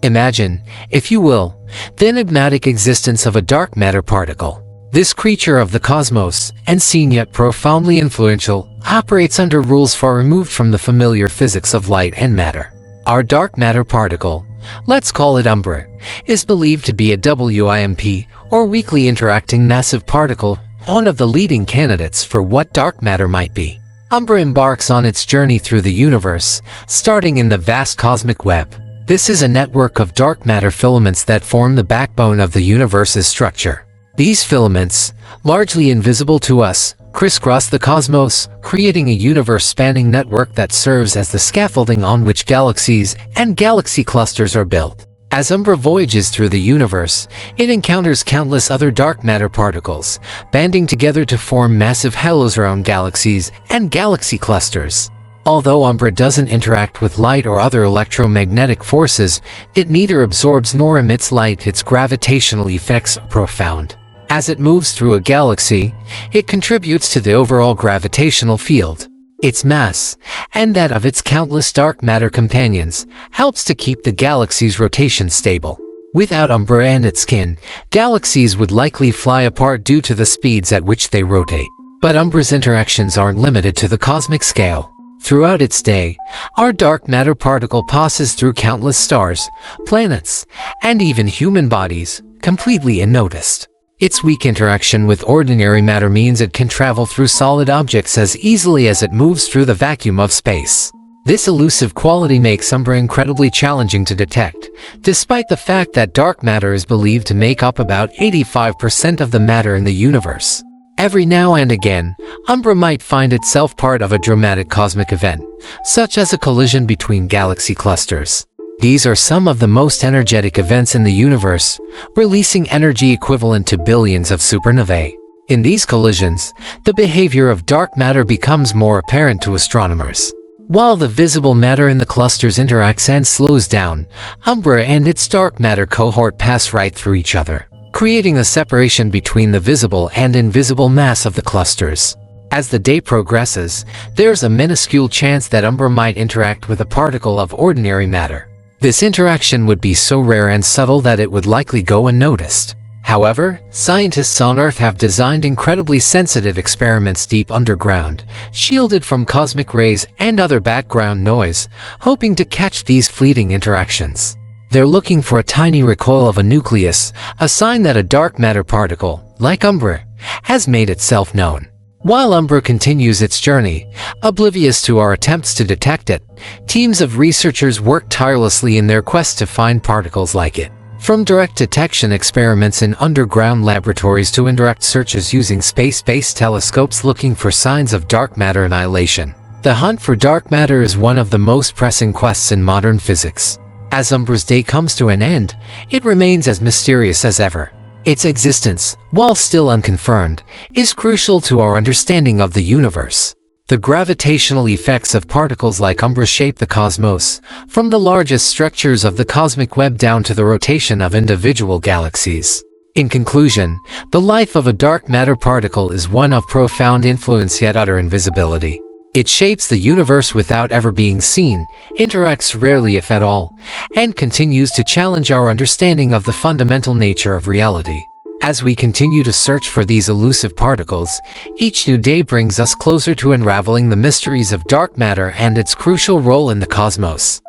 Imagine, if you will, the enigmatic existence of a dark matter particle. This creature of the cosmos, unseen yet profoundly influential, operates under rules far removed from the familiar physics of light and matter. Our dark matter particle, let's call it Umbra, is believed to be a WIMP, or weakly interacting massive particle, one of the leading candidates for what dark matter might be. Umbra embarks on its journey through the universe, starting in the vast cosmic web. This is a network of dark matter filaments that form the backbone of the universe's structure. These filaments, largely invisible to us, crisscross the cosmos, creating a universe-spanning network that serves as the scaffolding on which galaxies and galaxy clusters are built. As Umbra voyages through the universe, it encounters countless other dark matter particles, banding together to form massive halos around galaxies and galaxy clusters. Although Umbra doesn't interact with light or other electromagnetic forces, it neither absorbs nor emits light. Its gravitational effects are profound. As it moves through a galaxy, it contributes to the overall gravitational field. Its mass, and that of its countless dark matter companions, helps to keep the galaxy's rotation stable. Without Umbra and its kin, galaxies would likely fly apart due to the speeds at which they rotate. But Umbra's interactions aren't limited to the cosmic scale. Throughout its day, our dark matter particle passes through countless stars, planets, and even human bodies, completely unnoticed. Its weak interaction with ordinary matter means it can travel through solid objects as easily as it moves through the vacuum of space. This elusive quality makes Umbra incredibly challenging to detect, despite the fact that dark matter is believed to make up about 85% of the matter in the universe. Every now and again, Umbra might find itself part of a dramatic cosmic event, such as a collision between galaxy clusters. These are some of the most energetic events in the universe, releasing energy equivalent to billions of supernovae. In these collisions, the behavior of dark matter becomes more apparent to astronomers. While the visible matter in the clusters interacts and slows down, Umbra and its dark matter cohort pass right through each other, creating a separation between the visible and invisible mass of the clusters. As the day progresses, there's a minuscule chance that Umbra might interact with a particle of ordinary matter. This interaction would be so rare and subtle that it would likely go unnoticed. However, scientists on Earth have designed incredibly sensitive experiments deep underground, shielded from cosmic rays and other background noise, hoping to catch these fleeting interactions. They're looking for a tiny recoil of a nucleus, a sign that a dark matter particle, like Umbra, has made itself known. While Umbra continues its journey, oblivious to our attempts to detect it, teams of researchers work tirelessly in their quest to find particles like it. From direct detection experiments in underground laboratories to indirect searches using space-based telescopes looking for signs of dark matter annihilation, the hunt for dark matter is one of the most pressing quests in modern physics. As Umbra's day comes to an end, it remains as mysterious as ever. Its existence, while still unconfirmed, is crucial to our understanding of the universe. The gravitational effects of particles like Umbra shape the cosmos, from the largest structures of the cosmic web down to the rotation of individual galaxies. In conclusion, the life of a dark matter particle is one of profound influence yet utter invisibility. It shapes the universe without ever being seen, interacts rarely if at all, and continues to challenge our understanding of the fundamental nature of reality. As we continue to search for these elusive particles, each new day brings us closer to unraveling the mysteries of dark matter and its crucial role in the cosmos.